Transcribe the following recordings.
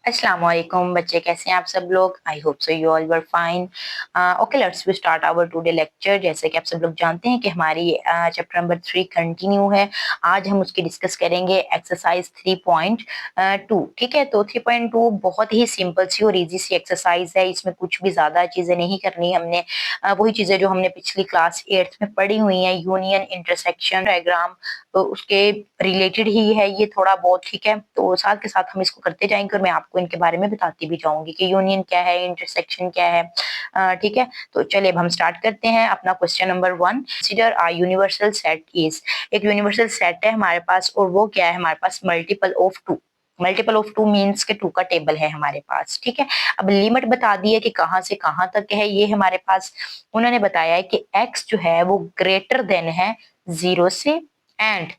अस्सलाम वालेकुम बच्चे, कैसे हैं आप सब लोग। I hope so you all were fine. Okay, let's we start our today lecture. जैसे कि आप सब लोग जानते हैं कि हमारी चैप्टर नंबर 3 कंटिन्यू है। आज हम उसकी डिस्कस करेंगे एक्सरसाइज 3.2। ठीक है, तो 3.2 बहुत ही सिंपल सी और इजी सी एक्सरसाइज है। इसमें कुछ भी ज्यादा चीजें नहीं करनी हमने। वही चीजें जो हमने पिछली क्लास 8th में पढ़ी हुई हैं, यूनियन, इंटरसेक्शन, डायग्राम, तो उसके रिलेटेड ही है ये थोड़ा बहुत। ठीक है, तो साथ के साथ हम इसको करते जाएंगे और मैं आपको इनके बारे में बताती भी जाऊंगी कि यूनियन क्या है, इंटरसेक्शन क्या है। ठीक है, तो चलिए अब हम स्टार्ट करते हैं अपना question number 1। Consider a universal set is. एक यूनिवर्सल सेट है हमारे पास और वो क्या है हमारे पास, multiple of 2। Multiple of 2 means के 2 का टेबल है हमारे पास। ठीक है, अब लिमिट बता दी है कि कहां से कहां तक है ये हमारे पास। उन्होंने बताया है कि x जो है वो ग्रेटर देन है 0 से, and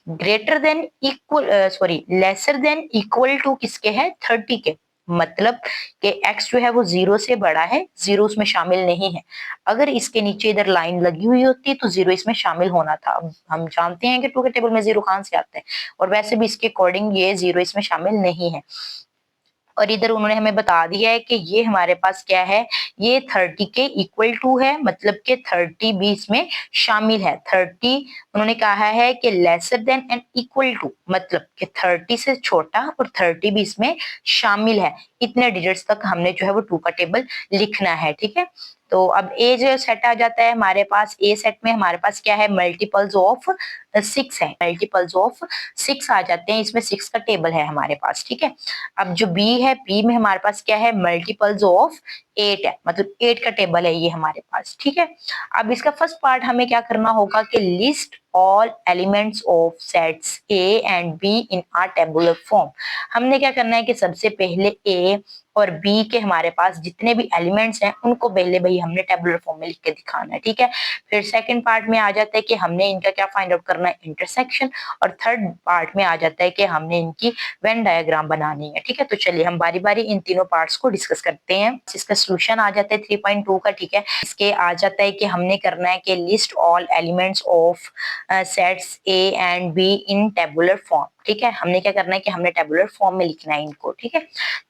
greater than equal, sorry, lesser than equal to किसके है, 30 के। मतलब कि x जो है वो 0 से बड़ा है, 0 उसमें शामिल नहीं है। अगर इसके नीचे इधर लाइन लगी हुई होती तो 0 इसमें शामिल होना था। अब हम जानते हैं कि 2 के टेबल में 0 कहां से आता है, और वैसे भी इसके अकॉर्डिंग ये 0 इसमें शामिल नहीं है। और इधर उन्होंने हमें बता दिया है कि ये हमारे पास क्या है, ये 30 के इक्वल टू है, मतलब कि 30 भी इसमें शामिल है। 30 उन्होंने कहा है कि lesser than and equal to, मतलब कि 30 से छोटा और 30 भी इसमें शामिल है। इतने डिजिट्स तक हमने जो है वो 2 का टेबल लिखना है। ठीक है, तो अब ए जो सेट आ जाता है हमारे पास, ए सेट में हमारे पास क्या है, मल्टीपल्स ऑफ 6 है। मल्टीपल्स ऑफ 6 आ जाते हैं, इसमें 6 का टेबल है हमारे पास। ठीक है, अब जो बी है, बी में हमारे पास क्या है, मल्टीपल्स ऑफ 8 है, मतलब 8 का टेबल है ये हमारे पास। ठीक है, अब इसका फर्स्ट पार्ट हमें क्या करना होगा कि list all elements of sets A and B in a tabular form. हमने क्या करना है कि सबसे पहले ए और बी के हमारे पास जितने भी एलिमेंट्स हैं उनको पहले भाई हमने टेबुलर फॉर्म में लिख के दिखाना है। ठीक है, फिर सेकंड पार्ट में आ जाता है कि हमने इनका क्या फाइंड आउट करना है, इंटरसेक्शन। और थर्ड पार्ट में आ जाता है कि हमने इनकी वेन डायग्राम बनानी है। ठीक है, तो चलिए हम बारी बारी इन तीनों पार्ट्स को डिस्कस करते हैं। इसका सोल्यूशन आ जाता है 3.2 का। ठीक है, इसके आ जाता है कि हमने करना है कि list all elements of sets A and B in tabular form. ठीक है, हमने क्या करना है कि हमने टेबुलर फॉर्म में लिखना है इनको। ठीक है,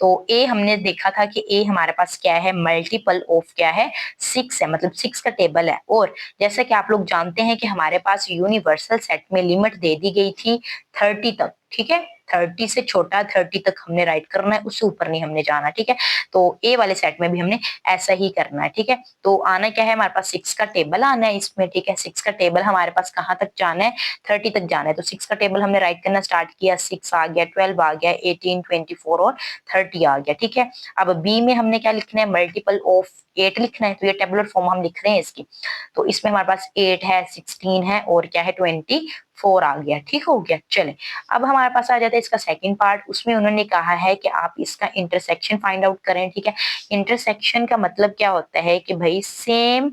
तो ए हमने देखा था कि ए हमारे पास क्या है, मल्टीपल ऑफ क्या है, 6 है, मतलब 6 का टेबल है। और जैसा कि आप लोग जानते हैं कि हमारे पास यूनिवर्सल सेट में लिमिट दे दी गई थी 30 तक। ठीक है, 30 से छोटा 30 तक हमने राइट करना है, उससे ऊपर नहीं हमने जाना। ठीक है, तो ए वाले सेट में भी हमने ऐसा ही करना है। ठीक है, तो आना क्या है हमारे पास, 6 का टेबल आना है इसमें। ठीक है, 6 का टेबल हमारे पास कहाँ तक जाना है, 30 तक जाना है। तो 6 का टेबल हमने राइट करना स्टार्ट किया, 6 आ गया, 12 आ गया, 18, 24 और 30 आ गया। ठीक है, अब बी में हमने क्या लिखना है, मल्टीपल ऑफ 8 लिखना है। तो ये टेबुलर फॉर्म हम लिख रहे हैं इसकी। तो इसमें हमारे पास 8 है, 16 है और क्या है, 24 आ गया। ठीक हो गया, चले अब हमारे पास आ जाता है इसका सेकंड पार्ट। उसमें उन्होंने कहा है कि आप इसका इंटरसेक्शन फाइंड आउट करें। ठीक है, इंटरसेक्शन का मतलब क्या होता है कि भाई सेम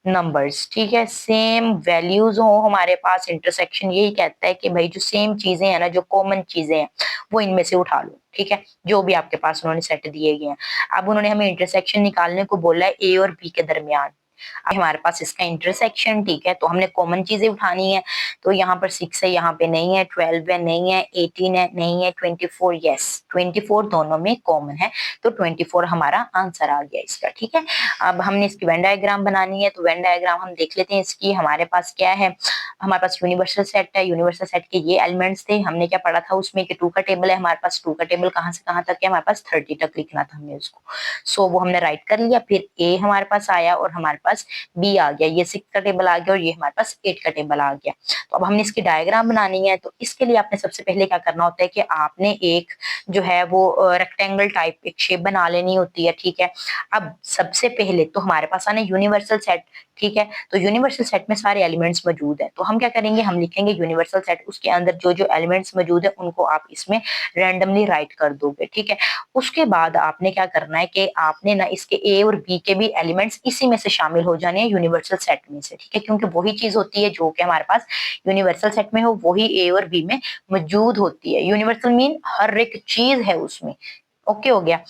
नंबर्स, ठीक है, सेम वैल्यूज हो हमारे पास। इंटरसेक्शन यही कहता है कि भाई जो सेम चीजें हैं ना, जो कॉमन चीजें हैं, वो इनमें से उठा लो। ठीक है, जो भी आपके पास उन्होंने सेट दिए गए हैं। अब उन्होंने हमें इंटरसेक्शन निकालने को बोला है ए और बी के दरमियान। हमारे पास इसका इंटरसेक्शन, ठीक है, तो हमने कॉमन चीजें उठानी है। तो यहाँ पर 6 है, यहाँ पे नहीं है, 12 है, नहीं है, 18 है, नहीं है, 24, यस 24 दोनों में कॉमन है। तो 24 हमारा आंसर आ गया इसका। ठीक है, अब हमने इसकी वेन डायग्राम बनानी है। तो वेन डायग्राम हम देख लेते हैं इसकी। हमारे पास क्या है, हमारे पास यूनिवर्सल सेट है। यूनिवर्सल सेट के ये एलिमेंट्स थे। हमने क्या पढ़ा था उसमें कि 2 का टेबल है हमारे पास। 2 का टेबल कहाँ से कहाँ तक है, हमारे पास 30 तक लिखना था हमने उसको। सो वो हमने राइट कर लिया। फिर ए हमारे पास आया और हमारे पास बी आ गया, ये 6 का टेबल आ गया और ये हमारे पास 8 का टेबल आ गया। तो अब हमने इसकी डायग्राम बनानी है। तो इसके लिए आपने सबसे पहले क्या करना होता है कि आपने एक जो है वो रेक्टेंगल टाइप एक शेप बना लेनी होती है। ठीक है, अब सबसे पहले तो हमारे पास आना यूनिवर्सल सेट। ठीक है, तो यूनिवर्सल सेट में सारे एलिमेंट्स मौजूद है। तो हम क्या करेंगे, हम लिखेंगे यूनिवर्सल सेट, उसके अंदर जो जो एलिमेंट्स मौजूद है उनको आप इसमें रैंडमली राइट कर दोगे। ठीक है, उसके बाद आपने क्या करना है कि आपने ना इसके ए और बी के भी एलिमेंट्स इसी में से शामिल हो जाने हैं, यूनिवर्सल सेट में से। ठीक है, क्योंकि वही चीज होती है जो कि हमारे पास यूनिवर्सल सेट में हो, वही ए और बी में मौजूद होती है। यूनिवर्सल मीन हर एक चीज है उसमें। ओके हो गया।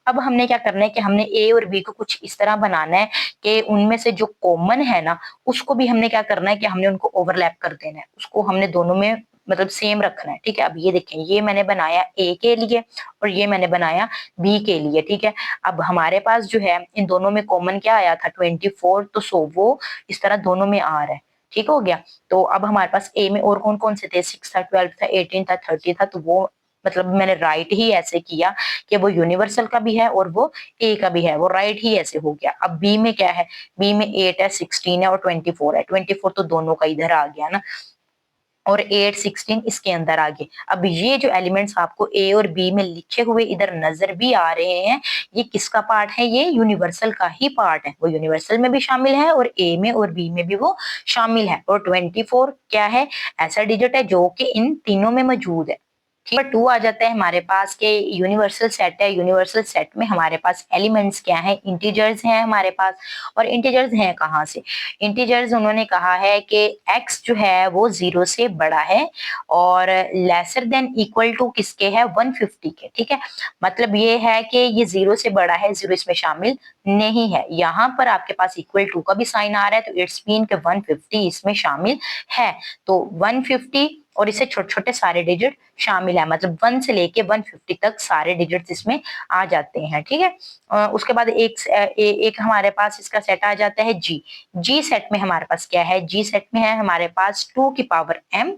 अब हमने क्या करना है कि हमने ए और बी को कुछ इस तरह बनाना है कि उनमें से जो कॉमन है ना, उसको भी हमने क्या करना है कि हमने उनको ओवरलैप कर देना है। उसको हमने दोनों में मतलब सेम रखना है, ठीक है। अब ये देखें, ये मैंने बनाया ए के लिए और ये मैंने बनाया बी के लिए, ठीक है। अब हमारे पास जो है इन दोनों में कॉमन क्या आया था 24, तो सो वो इस तरह दोनों में आ रहा है, ठीक हो गया। तो अब हमारे पास ए में और कौन कौन से थे, 6 था, 12 था, 18 था, 30 था, तो वो मतलब मैंने राइट ही ऐसे किया कि वो यूनिवर्सल का भी है और वो ए का भी है, वो राइट ही ऐसे हो गया। अब बी में क्या है, बी में 8 है, 16 है और 24 है, 24 तो दोनों का इधर आ गया ना, और 8 16 इसके अंदर आ गए। अब ये जो एलिमेंट्स आपको ए और बी में लिखे हुए इधर नजर भी आ रहे हैं, ये किसका पार्ट है, ये यूनिवर्सल का ही पार्ट है, वो यूनिवर्सल में भी शामिल है और ए में और बी में भी वो शामिल है। और 24 क्या है, ऐसा डिजिट है जो कि इन तीनों में मौजूद है। नंबर 2 आ जाता है हमारे पास के यूनिवर्सल सेट है। यूनिवर्सल सेट में हमारे पास एलिमेंट्स क्या है, इंटीजर्स हैं हमारे पास। और इंटीजर्स हैं कहाँ से, इंटीजर्स उन्होंने कहा है कि x जो है वो 0 से बड़ा है और लेसर देन इक्वल टू किसके है, 150 के, ठीक है। मतलब ये है कि ये 0 से बड़ा है, 0 इसमें शामिल नहीं है। यहाँ पर आपके पास इक्वल टू का भी साइन आ रहा है, तो इट्स मीन के 150 इसमें शामिल है। तो 150 और इससे छोटे छोटे सारे डिजिट शामिल है, मतलब 1 से लेके 150 तक सारे डिजिट्स इसमें आ जाते हैं, ठीक है। उसके बाद एक हमारे पास इसका सेट आ जाता है जी। जी सेट में हमारे पास क्या है, जी सेट में है हमारे पास 2 की power m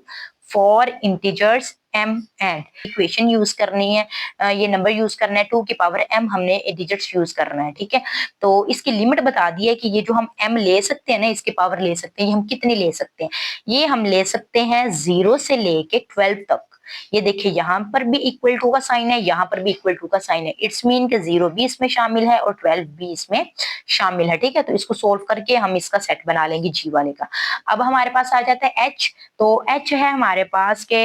for integers m and equation use करनी है, ये नंबर यूज करना है, 2 की पावर m हमने डिजिट्स यूज करना है, ठीक है। तो इसकी लिमिट बता दी है कि ये जो हम m ले सकते हैं ना, इसकी पावर ले सकते हैं, ये हम कितनी ले सकते हैं, ये हम ले सकते हैं 0 से लेके 12 तक। ये देखिए यहाँ पर भी इक्वल टू का साइन है, यहाँ पर भी इक्वल टू का साइन है, इट्स मीन के 0 भी इसमें शामिल है और 12 भी इसमें शामिल है, ठीक है। तो इसको सोल्व करके हम इसका सेट बना लेंगे जी वाले का। अब हमारे पास आ जाता है h, तो h है हमारे पास के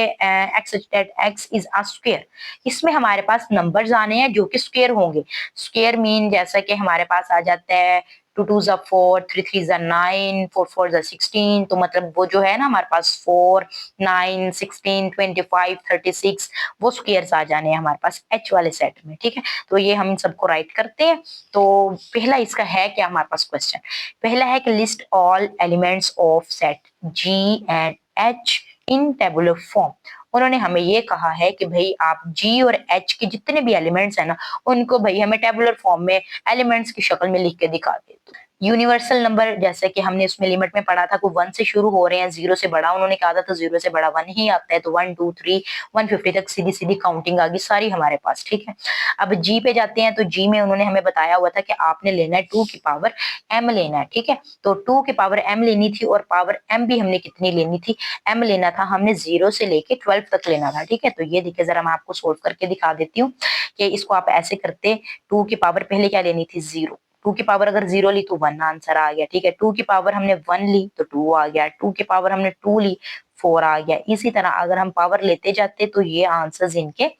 x इज अ स्क्वायर। इसमें हमारे पास नंबर्स आने हैं जो कि स्क्वायर होंगे। स्क्वायर मीन जैसा कि हमारे पास आ जाता है 2 2 जा 4, 3 3 जा 9, 4 4 जा 16, तो मतलब वो जो है ना हमारे पास 4 9 16 25 36 वो स्क्वायर्स आ जाने हैं हमारे पास h वाले सेट में, ठीक है। तो ये हम सबको राइट करते हैं। तो पहला इसका है क्या हमारे पास क्वेश्चन, पहला है कि list all elements of set g and h in tabular form. उन्होंने हमें ये कहा है कि भाई आप g और h के जितने भी एलिमेंट्स हैं ना, उनको भाई हमें टेबुलर फॉर्म में एलिमेंट्स की शक्ल में लिख के दिखा दे। यूनिवर्सल नंबर जैसे कि हमने उसमें लिमिट में पढ़ा था कि 1 से शुरू हो रहे हैं, 0 से बड़ा उन्होंने कहा था, तो 0 से बड़ा 1 ही आता है, तो 1 2 3 150 तक सीधी सीधी काउंटिंग आ गई सारी हमारे पास, ठीक है। अब जी पे जाते हैं, तो जी में उन्होंने हमें बताया हुआ था कि आपने लेना है 2 की पावर m लेना है, ठीक है। तो 2 की पावर m लेनी थी और पावर m भी हमने कितनी लेनी थी, m लेना था हमने 0 से लेके 12 तक लेना था, ठीक है। तो ये देखिए जरा मैं आपको सोल्व करके दिखा देती हूँ कि इसको आप ऐसे करते, 2 की पावर पहले क्या लेनी थी, 0। 2 की पावर अगर 0 ली तो 1 आंसर आ गया, ठीक है। 2 की पावर हमने 1 ली तो 2 आ गया, 2 की पावर हमने 2 ली 4 आ गया। इसी तरह अगर हम पावर लेते जाते तो ये आंसर्स इनके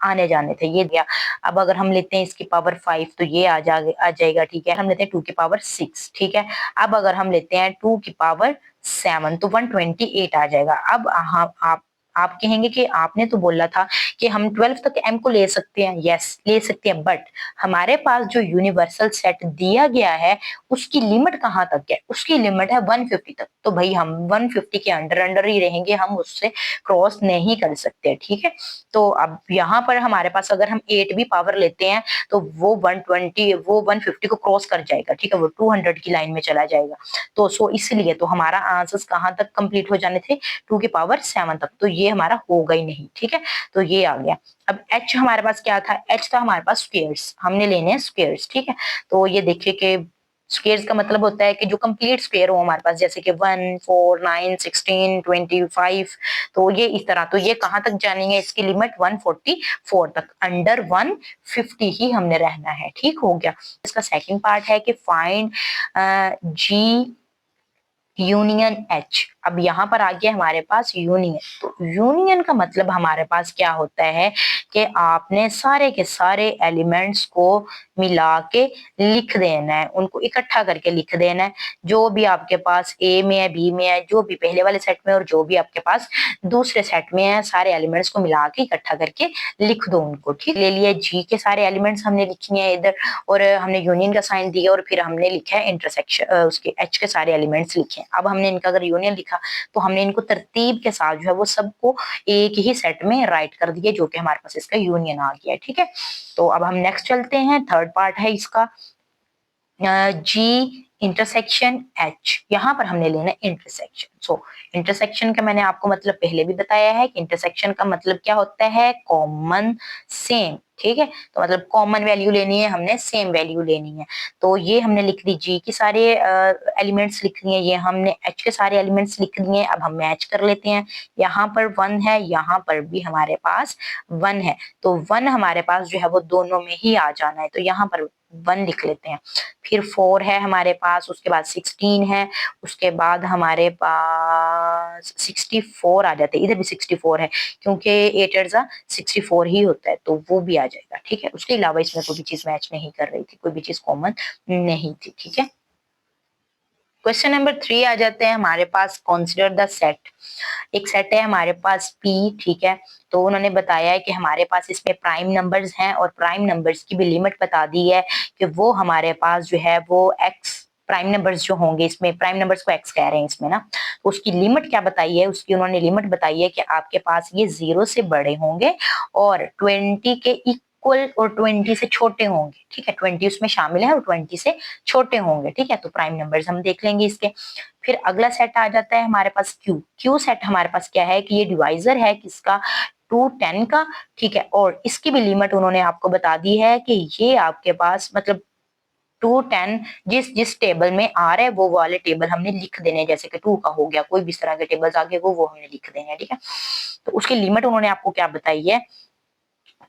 आने जाने थे, ये गया। अब अगर हम लेते हैं इसकी पावर 5 तो ये आ जाएगा, ठीक है। हम लेते हैं 2 की पावर 6, ठीक है। अब अगर हम लेते हैं 2 की पावर 7 तो 128 आ जाएगा। अब आप कहेंगे कि आपने तो बोला था कि हम 12 तक m को ले सकते हैं, यस ले सकते हैं, बट हमारे पास जो यूनिवर्सल सेट दिया गया है उसकी लिमिट कहाँ तक है, उसकी लिमिट है 150 तक। तो भाई हम 150 के अंडर ही रहेंगे, हम उससे क्रॉस नहीं कर सकते, ठीक है। तो अब यहाँ पर हमारे पास अगर हम 8 भी पावर लेते हैं तो वो 120 वो 150 को क्रॉस कर जाएगा, ठीक है, वो 200 की लाइन में चला जाएगा। तो सो इसलिए तो हमारा आंसर्स कहाँ तक कंप्लीट हो जाने थे, 2 की पावर 7 तक, तो ये हमारा होगा ही नहीं, ठीक है। तो ये आ गया। अब h हमारे पास क्या था, h था हमारे पास स्क्वायर्स, हमने लेने हैं स्क्वायर्स, ठीक है। तो ये देखिए कि स्क्वायर्स का मतलब होता है कि जो कंप्लीट स्क्वायर हो हमारे पास, जैसे कि 1 4 9 16 25, तो ये इस तरह, तो ये कहाँ तक जानेंगे, इसकी लिमिट 144 तक, अंडर 150 ही हमने रहना है, ठीक हो गया। इसका सेकंड पार्ट है कि फाइंड जी यूनियन एच। अब यहाँ पर आ गया हमारे पास यूनियन, तो यूनियन का मतलब हमारे पास क्या होता है कि आपने सारे के सारे एलिमेंट्स को मिला के लिख देना है, उनको इकट्ठा करके लिख देना है। जो भी आपके पास ए में है, बी में है, जो भी पहले वाले सेट में और जो भी आपके पास दूसरे सेट में है, सारे एलिमेंट्स को मिला के इकट्ठा करके लिख दो उनको, ठीक। ले लिया जी के सारे एलिमेंट्स हमने लिखे हैं इधर, और हमने यूनियन का साइन दिया और फिर हमने लिखा है इंटरसेक्शन, उसके एच के सारे एलिमेंट्स लिखे हैं। अब हमने इनका अगर यूनियन लिखा तो हमने इनको तरतीब के साथ जो है वो सबको एक ही सेट में राइट कर दिए, जो कि हमारे पास इसका यूनियन आ गया है। ठीक है, तो अब हम नेक्स्ट चलते हैं, थर्ड पार्ट है इसका जी इंटरसेक्शन एच। यहाँ पर हमने लेना है इंटरसेक्शन। सो इंटरसेक्शन का मैंने आपको मतलब पहले भी बताया है कि इंटरसेक्शन का मतलब क्या होता है, कॉमन सेम। ठीक है, तो मतलब कॉमन वैल्यू लेनी है हमने, सेम वैल्यू लेनी है। तो ये हमने लिख दी, जी के सारे एलिमेंट्स लिख दिए, ये हमने एच के सारे एलिमेंट्स लिख दिए। अब हम मैच कर लेते हैं, यहाँ पर 1 है, यहाँ पर भी हमारे पास 1 है, तो 1 हमारे पास जो है वो दोनों में ही आ जाना है, तो यहाँ पर 1 लिख लेते हैं। फिर 4 है हमारे पास, उसके बाद 16 है, उसके बाद हमारे पास 64 आ जाते हैं, इधर भी 64 है क्योंकि 8 8 64 ही होता है, तो वो भी आ जाएगा। ठीक है, उसके अलावा इसमें कोई भी चीज मैच नहीं कर रही थी, कोई भी चीज कॉमन नहीं थी। ठीक है, क्वेश्चन नंबर 3 आ जाते हैं हमारे पास, कंसीडर द सेट। एक सेट है हमारे पास P। ठीक है, तो उन्होंने बताया है कि हमारे पास इसमें प्राइम नंबर्स हैं और प्राइम नंबर्स की भी लिमिट बता दी है कि वो हमारे पास जो है वो x प्राइम नंबर्स जो होंगे, इसमें प्राइम नंबर्स को x कह रहे हैं इसमें ना, तो उसकी लिमिट क्या बताई है, उसकी उन्होंने लिमिट बताई है कि आपके पास ये 0 से बड़े होंगे और 20 के इक्वल और 20 से छोटे होंगे। ठीक है, 20 उसमें शामिल है और 20 से छोटे होंगे। ठीक है, तो प्राइम नंबर्स हम देख लेंगे इसके। फिर अगला सेट आ जाता है हमारे पास क्यू सेट। हमारे पास क्या है कि ये डिवाइजर है किसका, 2 10 का। ठीक है, और इसकी भी लिमिट उन्होंने आपको बता दी है कि ये आपके पास मतलब 2 10 जिस जिस टेबल में आ रहा है वो वाले टेबल हमने लिख देने हैं, जैसे कि 2 का हो गया, कोई भी इस तरह के टेबल्स आगे वो हमने लिख देने हैं। ठीक है, तो उसकी लिमिट उन्होंने आपको क्या बताई है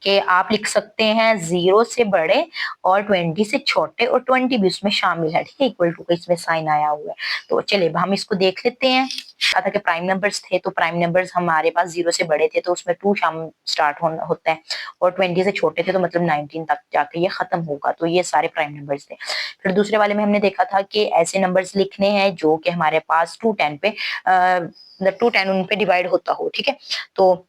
कि आप लिख सकते हैं 0 से बड़े और 20 से छोटे, और 20 भी उसमें शामिल है। ठीक है, इक्वल टू का इसमें साइन आया हुआ है। तो चलिए हम इसको देख लेते हैं। कहा था कि प्राइम नंबर्स थे, तो प्राइम नंबर्स हमारे पास 0 से बड़े थे तो उसमें 2 शाम स्टार्ट होता है, और 20 से छोटे थे तो मतलब 19 तक जाके ये खत्म होगा, तो ये सारे प्राइम नंबर्स थे। फिर दूसरे वाले में हमने देखा था कि ऐसे नंबर्स लिखने हैं जो कि हमारे पास 2 10 पे 2 10 उन पे डिवाइड होता हो। ठीक है, तो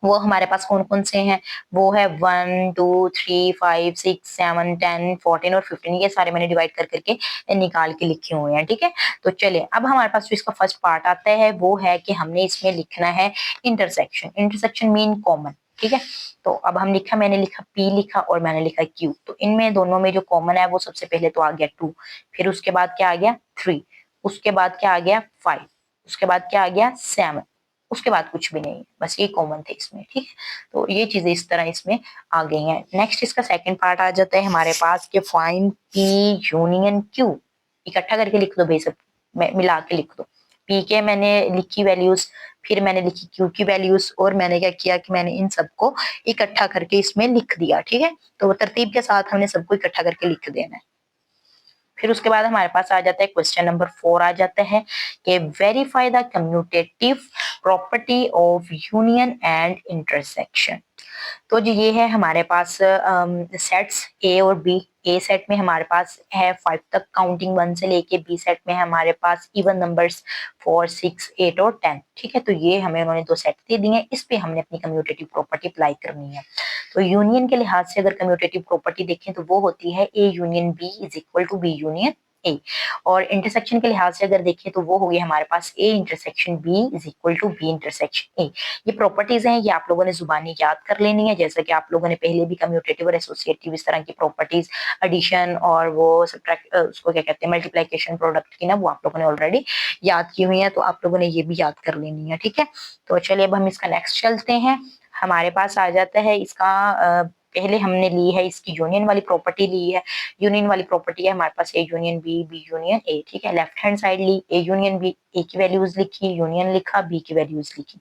वो हमारे पास कौन कौन से हैं, वो है 1 2 3 5 6 7 10 14 और 15, ये सारे मैंने डिवाइड कर करके निकाल के लिखे हुए हैं। ठीक है, तो चलिए अब हमारे पास जो इसका फर्स्ट पार्ट आता है वो है कि हमने इसमें लिखना है इंटरसेक्शन। Intersection mean common. ठीक है, तो अब हम लिखा, मैंने लिखा P लिखा और मैंने लिखा Q, तो इनमें दोनों में जो कॉमन है वो सबसे पहले तो आ गया 2, फिर उसके बाद क्या आ गया 3, उसके बाद क्या आ गया 5, उसके बाद क्या आ गया 7, उसके बाद कुछ भी नहीं है, बस ये कॉमन थे इसमें। ठीक है, तो ये चीजें इस तरह इसमें आ गई हैं। नेक्स्ट इसका सेकंड पार्ट आ जाता है हमारे पास कि फाइंड P यूनियन Q। इकट्ठा करके लिख दो भाई, सब मिला के लिख दो। P के मैंने लिखी वैल्यूज, फिर मैंने लिखी Q की वैल्यूज, और मैंने क्या किया कि मैंने इन सबको इकट्ठा करके इसमें लिख दिया। ठीक है, तो वो तरतीब के साथ हमने सबको इकट्ठा करके लिख देना है। फिर उसके बाद हमारे पास आ जाता है क्वेश्चन नंबर 4 आ जाता है कि verify the commutative property of union and intersection. तो जी ये है हमारे पास सेट्स ए और बी। ए सेट में हमारे पास है 5 तक काउंटिंग 1 से लेके, बी सेट में हमारे पास इवन नंबर्स 4 6 8 और 10। ठीक है, तो ये हमें उन्होंने 2 सेट दे दिए हैं, इस पे हमने अपनी कम्यूटेटिव प्रॉपर्टी अप्लाई करनी है। तो यूनियन के लिहाज से अगर कम्यूटेटिव प्रॉपर्टी देखें तो वो होती है A union B is equal to B union A, और इंटरसेक्शन के लिहाज से अगर देखें तो वो हो गया हमारे पास A intersection B is equal to B intersection A. ये प्रॉपर्टीज हैं, ये आप लोगों ने जुबानी याद कर लेनी है, जैसा कि आप लोगों ने पहले भी कम्यूटेटिव और एसोसिएटिव इस तरह की प्रॉपर्टीज, एडिशन और वो सब्ट्रैक्ट उसको क्या कहते हैं मल्टीप्लिकेशन प्रोडक्ट की ना, वो आप लोगों ने ऑलरेडी याद की हुई है, तो आप लोगों ने ये भी याद कर लेनी है। ठीक है, तो चलिए अब हम इसका नेक्स्ट चलते हैं। हमारे पास आ जाता है इसका पहले हमने ली है इसकी यूनियन वाली प्रॉपर्टी ली है। यूनियन वाली प्रॉपर्टी है हमारे पास A union B, B union A. ठीक है, लेफ्ट हैंड साइड ली ए यूनियन बी, ए की वैल्यूज लिखी, यूनियन लिखा, बी की वैल्यूज लिखी।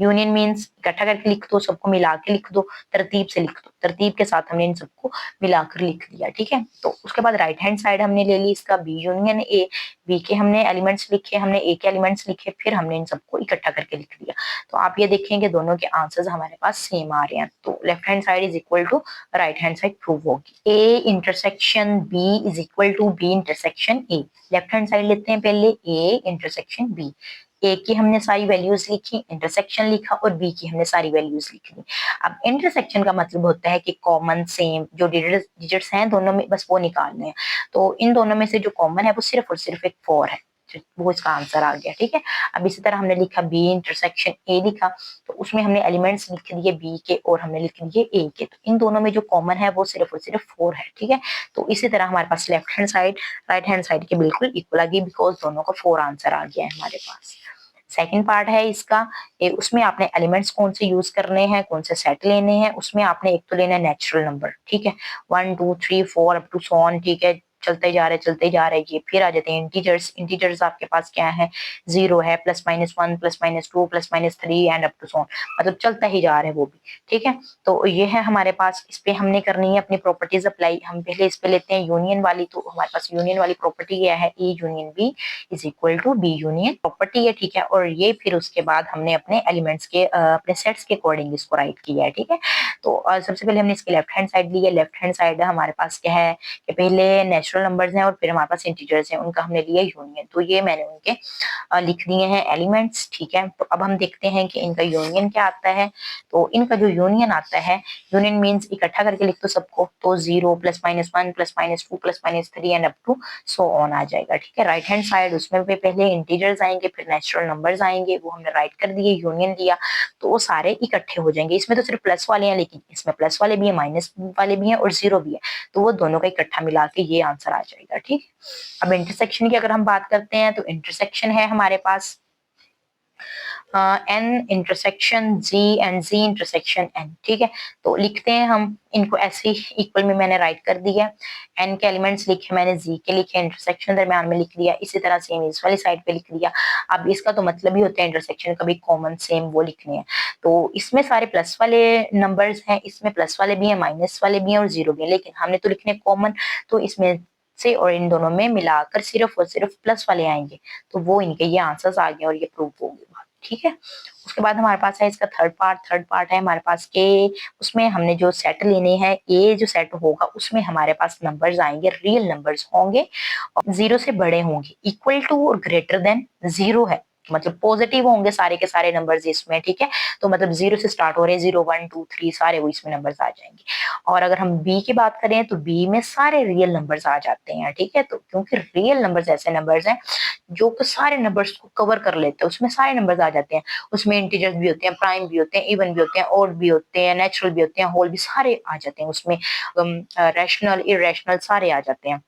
यूनियन मीन्स इकट्ठा करके लिख दो, सबको मिला के लिख दो, तरतीब से लिख दो, तरतीब के साथ हमने इन सबको मिलाकर लिख दिया। ठीक है, तो उसके बाद राइट हैंड साइड हमने ले ली इसका बी यूनियन ए, बी के हमने एलिमेंट्स लिखे, हमने ए के एलिमेंट्स लिखे, फिर हमने इन सबको इकट्ठा करके लिख दिया। तो आप ये देखेंगे दोनों के आंसर्स हमारे पास सेम आ रहे हैं, तो left hand side is equal to right hand side prove होगी। A intersection B is equal to B intersection A. Left hand side लेते हैं पहले, ए इंटरसेक्शन बी। ए की हमने सारी वैल्यूज लिखी, इंटरसेक्शन लिखा, और बी की हमने सारी वैल्यूज लिख ली। अब इंटरसेक्शन का मतलब होता है कि कॉमन सेम जो डिजिट्स हैं दोनों में, बस वो निकालने हैं। तो इन दोनों में से जो कॉमन है वो सिर्फ और सिर्फ एक 4 है। वो इसका आंसर आ गया, ठीक है। अब इसी तरह हमने लिखा बी इंटरसेक्शन ए लिखा, तो उसमें हमने एलिमेंट्स लिख दिए बी के और हमने लिख दिए ए के, तो इन दोनों में जो कॉमन है वो सिर्फ और सिर्फ 4 है, ठीक है। तो इसी तरह हमारे पास left hand side right hand side के बिल्कुल इक्वल आ गई, बिकॉज दोनों का 4 आंसर आ गया है हमारे पास। सेकंड पार्ट है इसका, उसमें आपने एलिमेंट्स कौन से यूज करने हैं, कौन से सेट लेने हैं। उसमें आपने एक तो लेना है नेचुरल नंबर, ठीक है, 1 2 3 4 अप टू सो ऑन, ठीक है, चलते जा रहे ये। फिर आ जाते हैं इंटीजर्स। इंटीजर्स आपके पास क्या है, 0 है, +-1 +-2 +-3 and up to so on, मतलब चलता ही जा रहा है वो भी, ठीक है। तो ये है हमारे पास, इस पे हमने करनी है अपनी प्रॉपर्टीज अप्लाई। हम पहले इस पे लेते हैं यूनियन वाली, तो हमारे पास यूनियन वाली प्रॉपर्टी क्या है, A union B is equal to B union property है, ठीक है। और ये फिर उसके बाद हमने अपने एलिमेंट्स के अपने सेट्स के अकॉर्डिंग इसको राइट किया है, ठीक है। तो सबसे पहले हमने इसकी लेफ्ट हैंड साइड ली है। लेफ्ट हैंड साइड हमारे पास क्या है कि पहले नेचुरल नंबर्स हैं और फिर हमारे पास इंटीजर्स हैं, उनका हमने लिया यूनियन, तो ये मैंने उनके लिख दिए हैं एलिमेंट्स, ठीक है। तो अब हम देखते हैं कि इनका यूनियन क्या आता है। तो इनका जो यूनियन आता है, यूनियन मींस इकट्ठा करके लिख दो सबको, तो 0 +-1 +-2 +-3 and up to so on आ जाएगा, ठीक है। राइट हैंड साइड उसमें भी पहले इंटीजर्स आएंगे फिर नेचुरल नंबर्स आएंगे, वो हमने राइट कर दिए, यूनियन दिया, तो वो सारे इकट्ठे हो जाएंगे। इसमें तो सिर्फ प्लस वाले हैं, लेकिन इसमें प्लस वाले भी हैं, माइनस वाले भी हैं और जीरो भी है, तो वो दोनों का इकट्ठा मिला के ये आंसर आ जाएगा, ठीक। अब इंटरसेक्शन की अगर हम बात करते हैं, तो इंटरसेक्शन है हमारे पास N intersection G and G intersection N, ठीक है। तो लिखते हैं हम इनको ऐसे ही, इक्वल में मैंने राइट कर दिया, एन के एलिमेंट्स लिखे मैंने, जी के लिखे, इंटरसेक्शन दरमियान में लिख दिया, इसी तरह सेम इस वाली साइड पे लिख दिया। अब इसका तो मतलब ही होता है इंटरसेक्शन का भी कॉमन सेम वो लिखने हैं। तो इसमें सारे प्लस वाले नंबर्स हैं, इसमें प्लस वाले भी हैं, माइनस वाले भी हैं और जीरो भी है, लेकिन हमने तो लिखने कॉमन, तो इसमें से और इन दोनों में मिलाकर सिर्फ और सिर्फ प्लस वाले आएंगे, तो वो इनके ये आंसर्स आ गए और ये प्रूव हो गए, ठीक है। उसके बाद हमारे पास है इसका थर्ड पार्ट है हमारे पास के, उसमें हमने जो सेट लेने हैं, ये जो सेट होगा उसमें हमारे पास नंबर्स आएंगे, रियल नंबर्स होंगे और 0 से बड़े होंगे, इक्वल टू और ग्रेटर देन 0 है, मतलब पॉजिटिव होंगे सारे के सारे नंबर्स इसमें, ठीक है। तो मतलब 0 से स्टार्ट हो रहे हैं, 0 1 2 3 सारे वो इसमें नंबर्स आ जाएंगे। और अगर हम बी की बात करें, तो बी में सारे रियल नंबर्स आ जाते हैं, ठीक है। तो क्योंकि रियल नंबर्स ऐसे नंबर्स हैं जो कि सारे नंबर्स को कवर कर लेते हैं, उसमें सारे नंबर्स आ जाते हैं, उसमें इंटीजर्स भी होते हैं, प्राइम भी होते हैं, इवन भी होते हैं, ऑड भी होते हैं, नेचुरल भी होते हैं, होल भी, सारे आ जाते हैं उसमें, रैशनल इरेशनल सारे आ जाते हैं।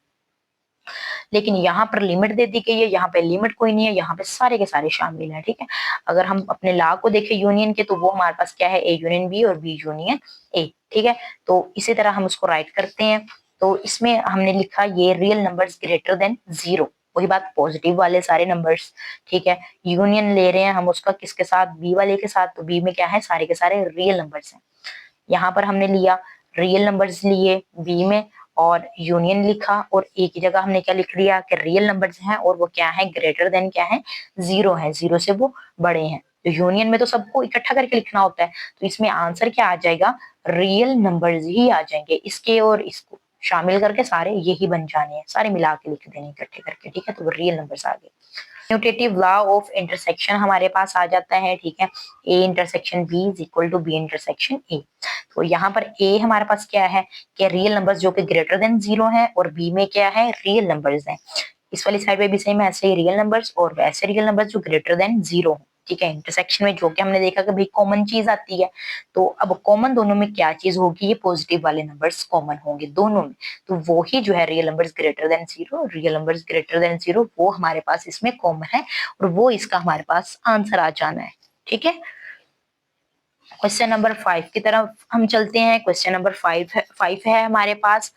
लेकिन यहाँ पर लिमिट दे दी गई है, यहाँ पे लिमिट कोई नहीं है, यहाँ पे सारे के सारे शामिल हैं, ठीक है। अगर हम अपने लॉ को देखें यूनियन के, तो वो हमारे पास क्या है, ए यूनियन बी और बी यूनियन ए, ठीक है। तो इसी तरह हम उसको राइट करते हैं। तो इसमें हमने लिखा ये रियल नंबर्स ग्रेटर देन 0, वही बात पॉजिटिव वाले सारे नंबर्स, ठीक है। यूनियन ले रहे हैं हम उसका किसके साथ, बी वाले के साथ, तो बी में क्या है, सारे के सारे रियल नंबर्स हैं। यहाँ पर हमने लिया रियल नंबर्स लिए बी में और यूनियन लिखा, और एक ही जगह हमने क्या लिख दिया कि रियल नंबर्स हैं और वो क्या है, ग्रेटर देन क्या है, 0 है, 0 से वो बड़े हैं। तो यूनियन में तो सबको इकट्ठा करके लिखना होता है, तो इसमें आंसर क्या आ जाएगा, रियल नंबर्स ही आ जाएंगे, इसके और इसको शामिल करके सारे यही बन जाने हैं, सारे मिला के लिख देने इकट्ठे करके, ठीक है। तो रियल नंबर्स आ गए। म्यूटेटिव लॉ ऑफ इंटरसेक्शन हमारे पास आ जाता है, ठीक है, A intersection B is equal to B intersection A. तो यहाँ पर ए हमारे पास क्या है कि रियल नंबर्स जो कि ग्रेटर देन 0 है, और बी में क्या है, रियल नंबर्स हैं। इस वाली साइड पे भी सेम ऐसे ही रियल नंबर्स और वैसे रियल नंबर्स जो ग्रेटर देन 0 हो, ठीक है। इंटरसेक्शन में जो कि हमने देखा कि भाई कॉमन चीज आती है, तो अब कॉमन दोनों में क्या चीज होगी, ये पॉजिटिव वाले नंबर्स कॉमन होंगे दोनों में, तो वो ही जो है real numbers greater than 0, real numbers greater than 0 वो हमारे पास इसमें कॉमन है, और वो इसका हमारे पास आंसर आ जाना है, ठीक है। क्वेश्चन नंबर 5 की तरफ हम चलते हैं। क्वेश्चन नंबर 5 है हमारे पास,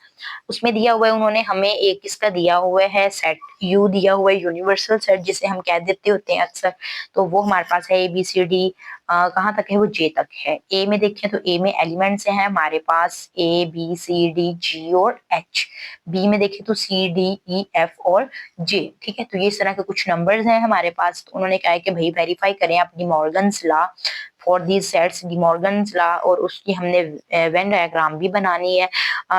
उसमें दिया हुआ है उन्होंने हमें एक इसका दिया हुआ है सेट यू दिया हुआ है, यूनिवर्सल सेट जिसे हम कह देते होते हैं अक्सर। तो वो हमारे पास है ए बी सी डी, कहाँ तक है, वो जे तक है। ए में देखें तो ए में एलिमेंट्स हैं हमारे पास A B C D G और एच। बी में देखें तो सी डी ई एफ और जे, ठीक है। तो ये इस तरह के कुछ नंबर्स हैं हमारे पास। तो उन्होंने कहा है कि भाई वेरीफाई करें आप De Morgan's law for these sets, De Morgan's law, और उसकी हमने वेन डायग्राम भी बनानी है।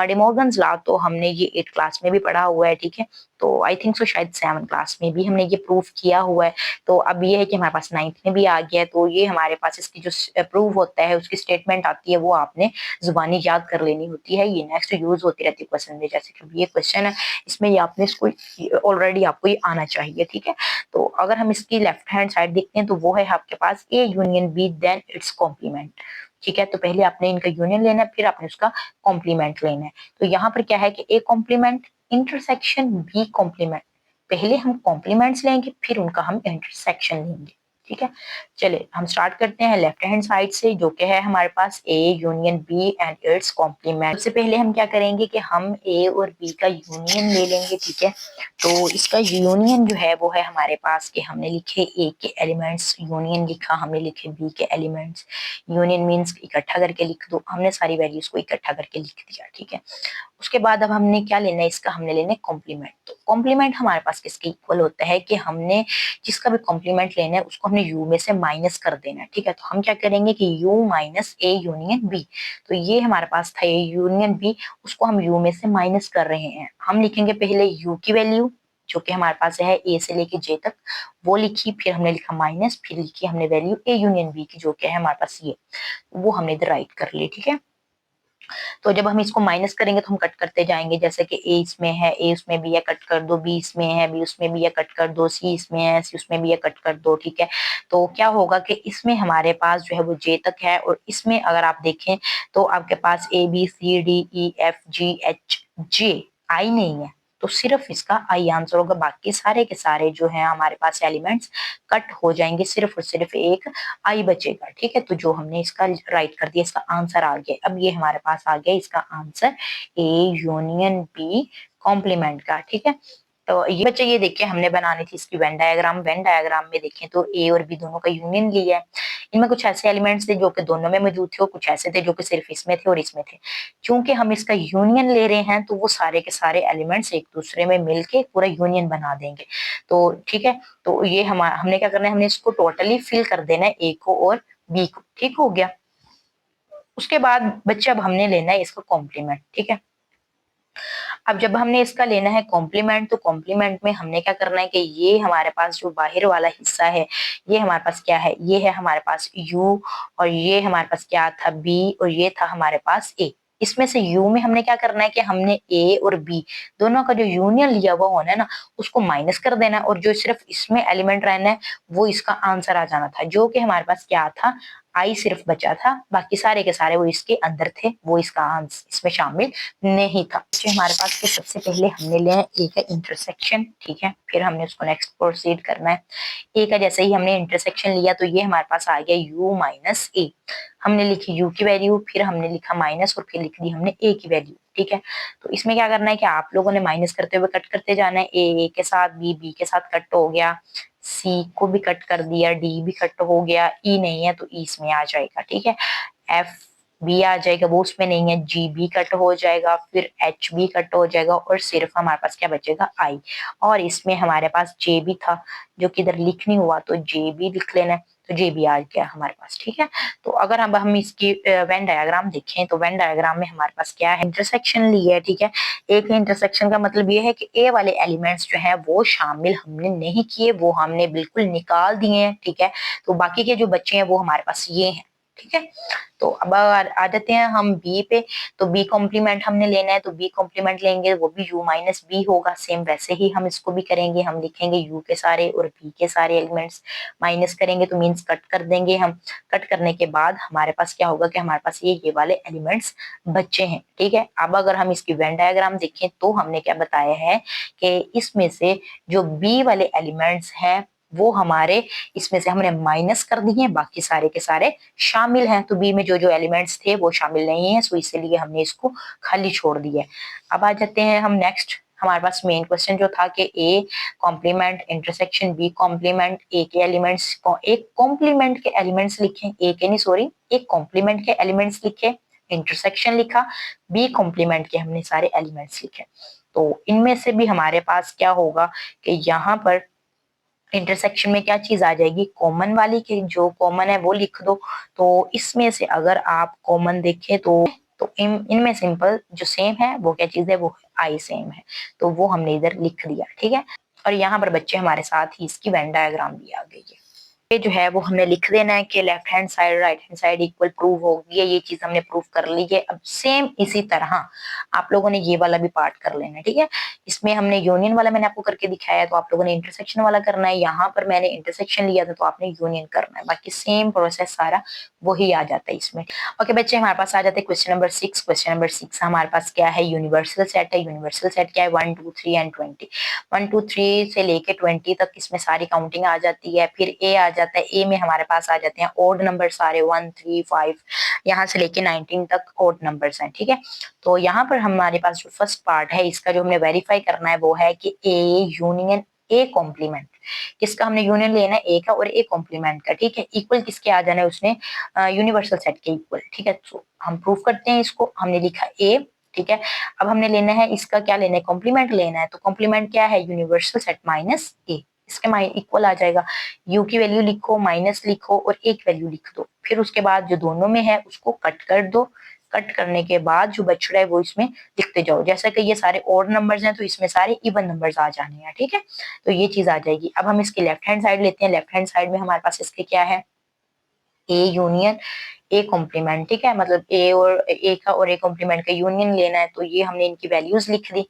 डिमॉर्गन्स लॉ तो हमने ये 8th क्लास में भी पढ़ा हुआ है, ठीक है। तो आई थिंक सो शायद 7 क्लास में भी हमने ये प्रूफ किया हुआ है। तो अब ये है कि हमारे पास 9th में भी आ गया है, तो ये हमारे पास इसकी जो प्रूफ होता है, उसकी स्टेटमेंट आती है, वो आपने जुबानी याद कर लेनी होती है। ये नेक्स्ट यूज होती रहती है क्वेश्चन में, जैसे कि ये क्वेश्चन है, इसमें ये आपने इसको ऑलरेडी आपको ये आना चाहिए, ठीक है। तो अगर हम इसकी लेफ्ट हैंड साइड देखते हैं तो वो है आपके पास A union B then its complement, ठीक है। तो पहले आपने इनका यूनियन लेना है, फिर आपने उसका कॉम्प्लीमेंट लेना है। तो यहाँ पर क्या है कि A complement intersection B complement, पहले हम कॉम्प्लीमेंट्स लेंगे फिर उनका हम इंटरसेक्शन लेंगे, ठीक है। चलिए हम स्टार्ट करते हैं लेफ्ट हैंड साइड से, जो कि है हमारे पास A union B and its complement. सबसे पहले हम क्या करेंगे कि हम ए और बी का यूनियन ले लेंगे, ठीक है। तो इसका यूनियन जो है वो है हमारे पास कि हमने लिखे ए के एलिमेंट्स, यूनियन लिखा, हमने लिखे बी के एलिमेंट्स। यूनियन मीन्स इकट्ठा करके लिख दो, हमने सारी वैल्यूज को इकट्ठा करके लिख दिया, ठीक है। उसके बाद अब हमने क्या लेना है, इसका हमने लेना है कॉम्प्लीमेंट। तो कॉम्प्लीमेंट हमारे पास किसके इक्वल होता है कि हमने जिसका भी कॉम्प्लीमेंट लेना है उसको हमने यू में से माइनस कर देना है, ठीक है। तो हम क्या करेंगे कि U minus A union B, तो ये हमारे पास था ए यूनियन बी, उसको हम यू में से माइनस कर रहे हैं। हम लिखेंगे पहले यू की वैल्यू जो कि हमारे पास है ए से लेके जे तक, वो लिखी, फिर हमने लिखा माइनस, फिर लिखी हमने वैल्यू ए यूनियन बी की जो कि है हमारे पास ये, वो हमने इधर राइट कर ली, ठीक है। तो जब हम इसको माइनस करेंगे तो हम कट करते जाएंगे, जैसे कि ए इसमें है, ए उसमें भी है, कट कर दो, बी इसमें है, बी उसमें भी है, कट कर दो, सी इसमें है, सी उसमें भी है, कट कर दो, ठीक है। तो क्या होगा कि इसमें हमारे पास जो है वो जे तक है, और इसमें अगर आप देखें तो आपके पास A B C D E F G H J I नहीं है, तो सिर्फ इसका आई आंसर होगा, बाकी सारे के सारे जो है हमारे पास एलिमेंट्स कट हो जाएंगे, सिर्फ और सिर्फ एक आई बचेगा, ठीक है। तो जो हमने इसका राइट कर दिया, इसका आंसर आ गया। अब ये हमारे पास आ गया इसका answer A union B complement का, ठीक है। तो ये बच्चे ये देखिए हमने बनानी थी इसकी वेन डायग्राम। वेन डायग्राम में देखें तो ए और बी दोनों का यूनियन लिया है। इनमें कुछ ऐसे एलिमेंट्स थे जो कि दोनों में मौजूद थे और कुछ ऐसे थे जो कि सिर्फ इसमें थे और इसमें थे। क्योंकि हम इसका यूनियन ले रहे हैं तो वो सारे के सारे एलिमेंट्स एक दूसरे में मिलके पूरा यूनियन बना देंगे, तो ठीक है। तो ये हमने क्या करना है, हमने इसको टोटली फिल कर देना है ए को और बी को, ठीक हो गया। उसके बाद बच्चे अब हमने लेना है इसका कॉम्प्लीमेंट, ठीक है। अब जब हमने इसका लेना है कॉम्प्लीमेंट, तो कॉम्प्लीमेंट में हमने क्या करना है कि ये हमारे पास जो बाहर वाला हिस्सा है, ये हमारे पास क्या है, ये है हमारे पास यू, और ये हमारे पास क्या था बी, और ये था हमारे पास ए। इसमें से यू में हमने क्या करना है कि हमने ए और बी दोनों का जो यूनियन लिया हुआ होना है ना, उसको माइनस कर देना है, और जो सिर्फ इसमें एलिमेंट रहना है वो इसका आंसर आ जाना था, जो कि हमारे पास क्या था, आई सिर्फ बचा था, बाकी सारे के सारे वो इसके अंदर थे, वो इसका आंसर इसमें शामिल नहीं था। जो हमारे पास के सबसे पहले हमने लिया है ए का इंटरसेक्शन, ठीक है। फिर हमने उसको नेक्स्ट प्रोसीड करना है। ए का जैसे ही हमने इंटरसेक्शन लिया तो ये हमारे पास आ गया यू माइनस ए, हमने लिखी यू की वैल्यू, फिर हमने लिखा माइनस, और फिर लिख दी हमने ए की वैल्यू, ठीक है। तो इसमें क्या करना है कि आप लोगों ने माइनस करते हुए कट करते जाना है, ए के साथ बी, बी के साथ कट हो गया, सी को भी कट कर दिया, डी भी कट हो गया, ई नहीं है तो ई इसमें आ जाएगा, ठीक है। एफ बी आ जाएगा, वो उसमें नहीं है, जी बी कट हो जाएगा, फिर एच बी कट हो जाएगा, और सिर्फ हमारे पास क्या बचेगा आई। और इसमें हमारे पास जे भी था जो कि इधर लिख नहीं हुआ, तो जे बी लिख लेना है, तो जे बी आ गया हमारे पास, ठीक है। तो अगर अब हम इसकी वेन डायग्राम देखें तो वेन डायग्राम में हमारे पास क्या है, इंटरसेक्शन लिया है, ठीक है। एक इंटरसेक्शन का मतलब ये है कि ए वाले एलिमेंट्स जो है वो शामिल हमने नहीं किए, वो हमने बिल्कुल निकाल दिए हैं, ठीक है। तो बाकी के जो बच्चे हैं वो हमारे पास ये हैं, ठीक है। तो अब आ जाते हैं हम बी पे। तो बी कॉम्प्लीमेंट हमने लेना है, तो बी कॉम्प्लीमेंट लेंगे, वो भी यू माइनस बी होगा, सेम वैसे ही हम इसको भी करेंगे। हम लिखेंगे यू के सारे और बी के सारे एलिमेंट्स माइनस करेंगे, तो मीन्स कट कर देंगे हम। कट करने के बाद हमारे पास क्या होगा कि हमारे पास ये वाले एलिमेंट्स बच्चे हैं, ठीक है। अब अगर हम इसकी वेन डायग्राम देखें तो हमने क्या बताया है कि इसमें से जो बी वाले एलिमेंट्स हैं वो हमारे इसमें से हमने माइनस कर दिए हैं, बाकी सारे के सारे शामिल हैं। तो बी में जो जो एलिमेंट्स थे वो शामिल नहीं है, सो इसलिए हमने इसको खाली छोड़ दिया है। अब आ जाते हैं हम नेक्स्ट, हमारे पास मेन क्वेश्चन जो था कि A complement intersection B complement, A के एलिमेंट्स को एक कॉम्प्लीमेंट के एलिमेंट्स लिखे, ए के नहीं सॉरी, एक कॉम्प्लीमेंट के एलिमेंट्स लिखे, इंटरसेक्शन लिखा, बी कॉम्प्लीमेंट के हमने सारे एलिमेंट्स लिखे। तो इनमें से भी हमारे पास क्या होगा कि यहाँ पर इंटरसेक्शन में क्या चीज आ जाएगी, कॉमन वाली, के जो कॉमन है वो लिख दो। तो इसमें से अगर आप कॉमन देखें तो तो इनमें सिंपल जो सेम है वो क्या चीज है, वो आई सेम है, तो वो हमने इधर लिख दिया, ठीक है। और यहाँ पर बच्चे हमारे साथ ही इसकी वेन डायग्राम भी आ गई है। ये जो है वो हमने लिख देना है कि left hand side right hand side equal prove होगी, ये चीज हमने प्रूव कर ली है। अब सेम इसी तरह आप लोगों ने ये वाला भी पार्ट कर लेना है, ठीक है। इसमें हमने यूनियन वाला मैंने आपको करके दिखाया है, तो आप लोगों ने इंटरसेक्शन वाला करना है। यहाँ पर मैंने इंटरसेक्शन लिया था तो आपने यूनियन करना है, बाकी सेम प्रोसेस सारा वही आ जाता है इसमें। ओके बच्चे, हमारे पास आ जाते हैं क्वेश्चन नंबर 6। क्वेश्चन नंबर 6 हमारे पास क्या है, यूनिवर्सल सेट है। यूनिवर्सल सेट क्या है, 1 2 3 एंड 20। 1 2 3 से लेके 20 तक इसमें सारी काउंटिंग आ जाती है। फिर ए आ जाता है, ए में हमारे पास आ जाते हैं ओड नंबर सारे 1 3 5, यहाँ से लेके 19 तक ओड नंबर्स हैं, ठीक है। तो यहाँ पर हमारे पास जो फर्स्ट पार्ट है इसका जो हमने वेरीफाई करना है वो है कि ए यूनियन ए कॉम्प्लीमेंट, किसका हमने यूनियन लेना है, ए का और ए कॉम्प्लीमेंट का, ठीक है। इक्वल किसके आ जाना है, उसने यूनिवर्सल सेट के इक्वल, ठीक है। तो हम प्रूफ करते हैं इसको, हमने लिखा ए, ठीक है। अब हमने लेना है इसका क्या लेना है, कॉम्प्लीमेंट लेना है। तो कॉम्प्लीमेंट क्या है, यूनिवर्सल सेट माइनस ए, इसके इक्वल आ जाएगा। यू की वैल्यू लिखो, माइनस लिखो और एक वैल्यू लिख दो। फिर उसके बाद जो दोनों में है उसको कट कर दो। कट करने के बाद जो बच रहा है वो इसमें लिखते जाओ। जैसा कि ये सारे ऑड नंबर्स हैं तो इसमें सारे इवन नंबर्स आ जाने हैं, ठीक है। तो ये चीज आ जाएगी। अब हम इसकी लेफ्ट हैंड साइड लेते हैं। लेफ्ट हैंड साइड में हमारे पास इसके क्या है, ए यूनियन ए कॉम्प्लीमेंट, ठीक है। मतलब ए और ए का और ए कॉम्प्लीमेंट का यूनियन लेना है, तो ये हमने इनकी वैल्यूज लिख दी।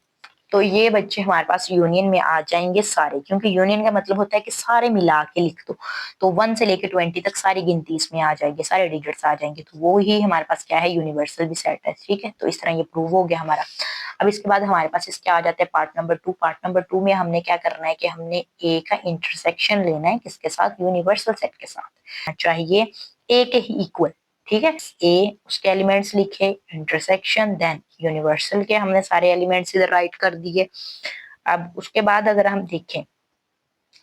तो ये बच्चे हमारे पास यूनियन में आ जाएंगे सारे, क्योंकि यूनियन का मतलब होता है कि सारे मिला के लिख दो। तो 1 से लेके 20 तक सारी गिनती इसमें आ जाएगी, सारे डिजिट्स आ जाएंगे। तो वो ही हमारे पास क्या है, यूनिवर्सल भी सेट है, ठीक है। तो इस तरह ये प्रूव हो गया हमारा। अब इसके बाद हमारे पास इसके आ जाते हैं पार्ट नंबर 2। पार्ट नंबर 2 में हमने क्या करना है कि हमने ए का इंटरसेक्शन लेना है, किसके साथ, यूनिवर्सल सेट के साथ चाहिए, ए के ही इक्वल, ठीक है। ए उसके एलिमेंट्स लिखे, इंटरसेक्शन, देन यूनिवर्सल के हमने सारे एलिमेंट्स इधर राइट कर दिए। अब उसके बाद अगर हम देखें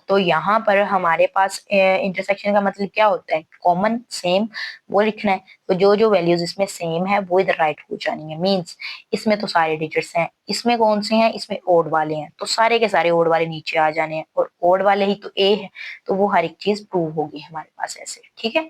तो यहाँ पर हमारे पास इंटरसेक्शन का मतलब क्या होता है, कॉमन सेम वो लिखना है। तो जो जो वैल्यूज इसमें सेम है वो इधर राइट हो जानी है। मींस इसमें तो सारे डिजिट्स हैं, इसमें कौन से हैं, इसमें ओड वाले हैं, तो सारे के सारे ओड वाले नीचे आ जाने हैं। और ओड वाले ही तो ए है, तो वो हर एक चीज प्रूव होगी हमारे पास ऐसे, ठीक है।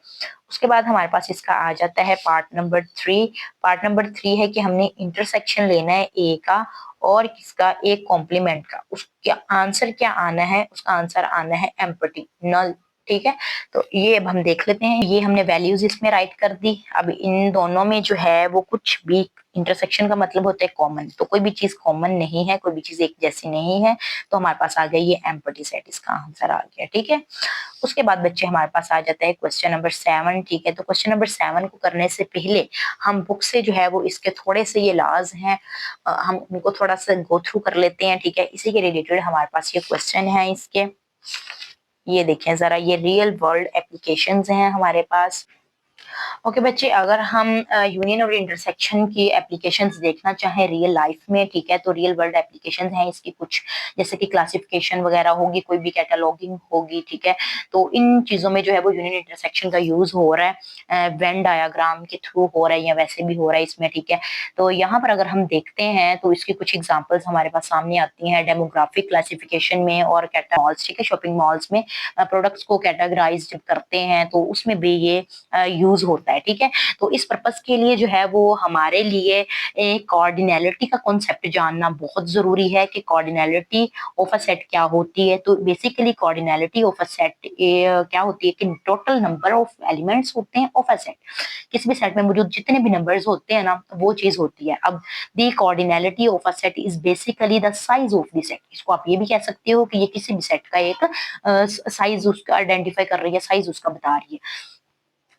उसके बाद हमारे पास इसका आ जाता है पार्ट नंबर 3। पार्ट नंबर 3 है कि हमने इंटरसेक्शन लेना है ए का और किसका, एक कॉम्प्लीमेंट का। उसका आंसर क्या आना है, उसका आंसर आना है एम्प्टी, नल, ठीक है। तो ये अब हम देख लेते हैं। ये हमने वैल्यूज इसमें राइट कर दी। अब इन दोनों में जो है वो कुछ भी, इंटरसेक्शन का मतलब होता है कॉमन, तो कोई भी चीज कॉमन नहीं है, कोई भी चीज एक जैसी नहीं है, तो हमारे पास आ गया ये एम्प्टी सेट, इसका आंसर आ गया, ठीक है। उसके बाद बच्चे हमारे पास आ जाता है क्वेश्चन नंबर 7, ठीक है। तो क्वेश्चन नंबर 7 को करने से पहले हम बुक से जो है वो इसके थोड़े से ये लॉज हैं, हम उनको थोड़ा सा गो थ्रू कर लेते हैं, ठीक है। इसी के रिलेटेड हमारे पास ये क्वेश्चन है इसके, ये देखें जरा, ये रियल वर्ल्ड एप्लीकेशंस हैं हमारे पास। ओके बच्चे, अगर हम यूनियन और इंटरसेक्शन की एप्लीकेशंस देखना चाहें रियल लाइफ में, ठीक है, तो रियल वर्ल्ड एप्लीकेशंस हैं इसकी कुछ, जैसे कि क्लासिफिकेशन वगैरह होगी, कोई भी कैटलॉगिंग होगी, ठीक है। तो इन चीजों में जो है वो यूनियन इंटरसेक्शन का यूज हो रहा है, वेन डायग्राम के थ्रू हो रहा है या वैसे भी हो रहा है इसमें, ठीक है। तो यहाँ पर अगर हम देखते हैं तो इसकी कुछ एग्जाम्पल्स हमारे पास सामने आती हैं डेमोग्राफिक क्लासिफिकेशन में और मॉल्स, ठीक है, शॉपिंग मॉल्स में प्रोडक्ट्स को कैटेगराइज जब करते हैं तो उसमें भी ये यूज होता है, ठीक है। तो इस पर्पस के लिए जो है वो हमारे लिए कोऑर्डिनैलिटी का कॉन्सेप्ट जानना बहुत जरूरी है कि कोऑर्डिनैलिटी ऑफ अ सेट क्या होती है। तो बेसिकली कोऑर्डिनैलिटी ऑफ अ सेट क्या होती है कि टोटल नंबर ऑफ एलिमेंट्स होते हैं ऑफ अ सेट, किसी भी सेट में मौजूद जितने भी नंबर्स होते हैं ना वो चीज होती है। अब the cardinality of a set is basically the size of the set. इसको आप ये भी कह सकते हो कि ये किसी भी सेट का एक साइज उसका आइडेंटिफाई कर रही है, साइज उसका बता रही है।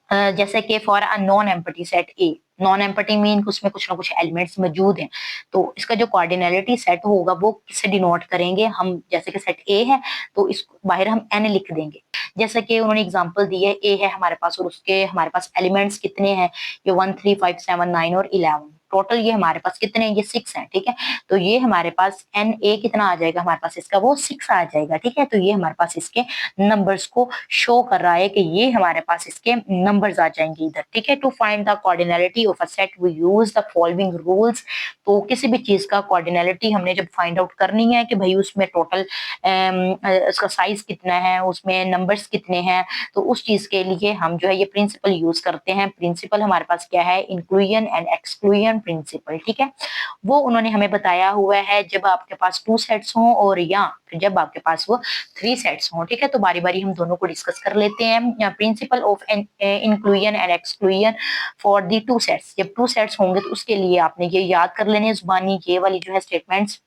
जैसे कि for a non empty set A, non empty mean उसमें कुछ ना कुछ एलिमेंट्स मौजूद हैं, तो इसका जो कोऑर्डिनैलिटी सेट होगा वो किससे डिनोट करेंगे हम। जैसे कि सेट ए है तो इसको बाहर हम एन लिख देंगे। जैसे कि उन्होंने एग्जांपल दी है, ए है हमारे पास और उसके हमारे पास एलिमेंट्स कितने हैं, ये 1 3 5 7 9 और 11, टोटल ये हमारे पास कितने हैं, ये 6 हैं, ठीक है। तो ये हमारे पास NA कितना आ जाएगा हमारे पास इसका, वो 6 आ जाएगा, ठीक है। तो ये हमारे पास इसके नंबर्स को शो कर रहा है कि ये हमारे पास इसके नंबर्स आ जाएंगे इधर, ठीक है। To find the cardinality of a set we use the following rules. तो किसी भी चीज का कोऑर्डिनलिटी हमने जब फाइंड आउट करनी है कि भाई उसमें टोटल उसका साइज कितना है, उसमें नंबर्स कितने हैं, तो उस चीज के लिए हम जो है ये प्रिंसिपल यूज करते हैं। प्रिंसिपल हमारे पास क्या है, इंक्लूजन एंड एक्सक्लूजन प्रिंसिपल, ठीक है। वो उन्होंने हमें बताया हुआ है जब आपके पास 2 सेट्स हों और या फिर जब आपके पास वो 3 सेट्स हों, ठीक है। तो बारी बारी हम दोनों को डिस्कस कर लेते हैं। Principle of inclusion and exclusion for the 2 sets, जब 2 सेट्स होंगे तो उसके लिए आपने ये याद कर लेने जुबानी, ये वाली जो है स्टेटमेंट्स,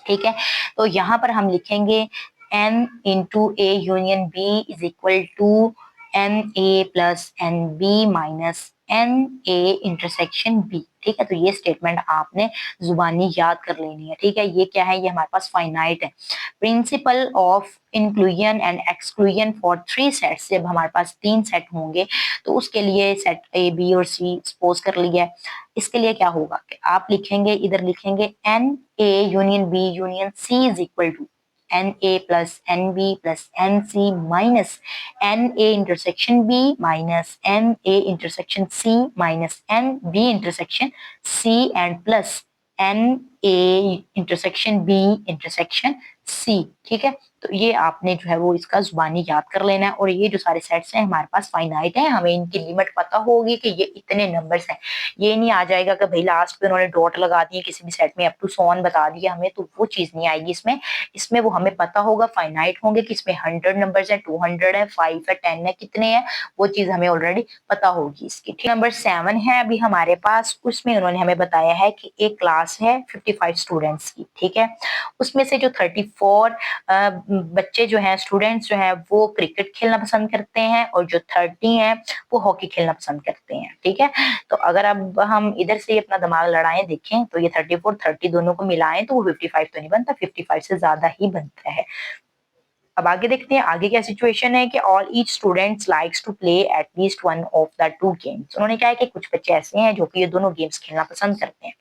ठीक है। तो यहाँ पर हम लिखेंगे N into A union B is equal to NA plus NB minus NA intersection B, ठीक है। तो ये स्टेटमेंट आपने जुबानी याद कर लेनी है, ठीक है। ये क्या है, ये हमारे पास फाइनाइट है। Principle of inclusion and exclusion for 3 sets, जब हमारे पास 3 सेट होंगे तो उसके लिए सेट A B और C सपोज कर लिया है। इसके लिए क्या होगा कि आप लिखेंगे, इधर लिखेंगे NA union B union C is equal to NA plus NB plus NC minus NA intersection B minus NA intersection C minus NB intersection C and plus NA intersection B intersection C, ठीक है। तो ये आपने जो है वो इसका जुबानी याद कर लेना है। और ये जो सारे सेट्स हैं हमारे पास फाइनाइट है, हमें इनकी लिमिट पता होगी कि ये इतने नंबर्स हैं। ये नहीं आ जाएगा कि भाई लास्ट पे उन्होंने डॉट लगा दिए किसी भी सेट में, अप टू सो ऑन बता दिया हमें, तो वो चीज नहीं आएगी इसमें। इसमें वो हमें पता होगा फाइनाइट होंगे कि इसमें 100 नंबर्स है, 200 है, 5 है, 10 है, कितने हैं वो चीज हमें ऑलरेडी पता होगी इसकी, ठीक। नंबर 7 है अभी हमारे पास, उसमें उन्होंने हमें बताया है कि एक क्लास है 55 स्टूडेंट्स की, ठीक है। उसमें से जो 34 बच्चे जो हैं, स्टूडेंट्स जो हैं, वो क्रिकेट खेलना पसंद करते हैं और जो 30 हैं वो हॉकी खेलना पसंद करते हैं, ठीक है। तो अगर अब हम इधर से अपना दिमाग लड़ाएं, देखें तो ये 34 30 दोनों को मिलाएं तो वो 55 तो नहीं बनता, 55 से ज्यादा ही बनता है। अब आगे देखते हैं आगे क्या सिचुएशन है कि all each students likes to play at least one of the 2 games. उन्होंने कहा है कि कुछ बच्चे ऐसे हैं जो कि ये दोनों गेम्स खेलना पसंद करते हैं।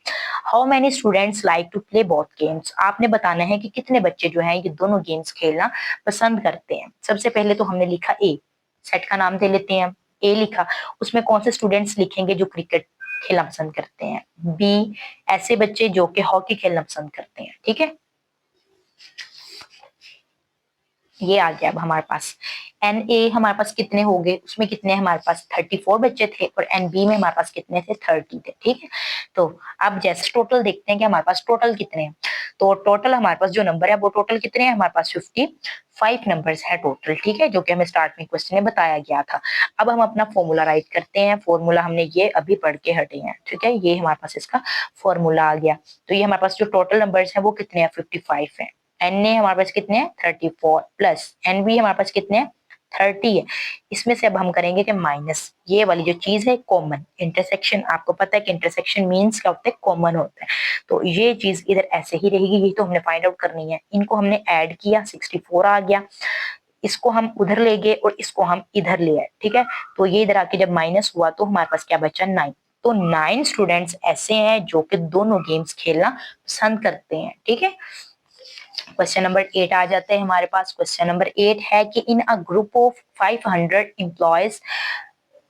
How many students like to play both games, आपने बताना है कि कितने बच्चे जो हैं ये दोनों गेम्स खेलना पसंद करते हैं। सबसे पहले तो हमने लिखा ए, सेट का नाम दे लेते हैं, ए लिखा, उसमें कौन से स्टूडेंट्स लिखेंगे जो क्रिकेट खेलना पसंद करते हैं। बी, ऐसे बच्चे जो कि हॉकी खेलना पसंद करते हैं, ठीक है। ये आ गया अब हमारे पास। NA हमारे पास कितने हो गए, उसमें कितने हमारे पास 34 बच्चे थे और NB में हमारे पास कितने थे, 30 थे, ठीक है। तो अब जैसे टोटल देखते हैं कि हमारे पास टोटल कितने हैं। तो टोटल हमारे पास जो नंबर है वो टोटल कितने हैं, हमारे पास 55 नंबर्स है टोटल, ठीक है, जो कि हमें स्टार्ट में क्वेश्चन में बताया गया था। अब हम अपना फॉर्मूला राइट करते हैं। फॉर्मूला हमने ये अभी पढ़ के हटे हैं, ठीक है। ये हमारे पास इसका फॉर्मूला आ गया। तो ये हमारे पास जो टोटल नंबर्स हैं वो कितने हैं, 55 है। NA हमारे पास कितने हैं, 34 प्लस NB हमारे पास कितने हैं, 30 है। इसमें से अब हम करेंगे कि माइनस ये वाली जो चीज है कॉमन, इंटरसेक्शन, आपको पता है कि इंटरसेक्शन मींस क्या होता है, कॉमन होता है। तो ये चीज इधर ऐसे ही रहेगी, ये तो हमने फाइंड आउट करनी है। इनको हमने ऐड किया, 64 आ गया। इसको हम उधर ले गए और इसको हम इधर ले आए, ठीक है। तो ये इधर आके जब माइनस हुआ तो हमारे पास क्या बचा, 9। तो 9 स्टूडेंट्स ऐसे हैं जो कि दोनों गेम्स खेलना पसंद करते हैं, ठीक है। क्वेश्चन नंबर 8 आ जाते हैं हमारे पास। क्वेश्चन नंबर 8 है कि इन अ ग्रुप ऑफ 500 एम्प्लॉयज,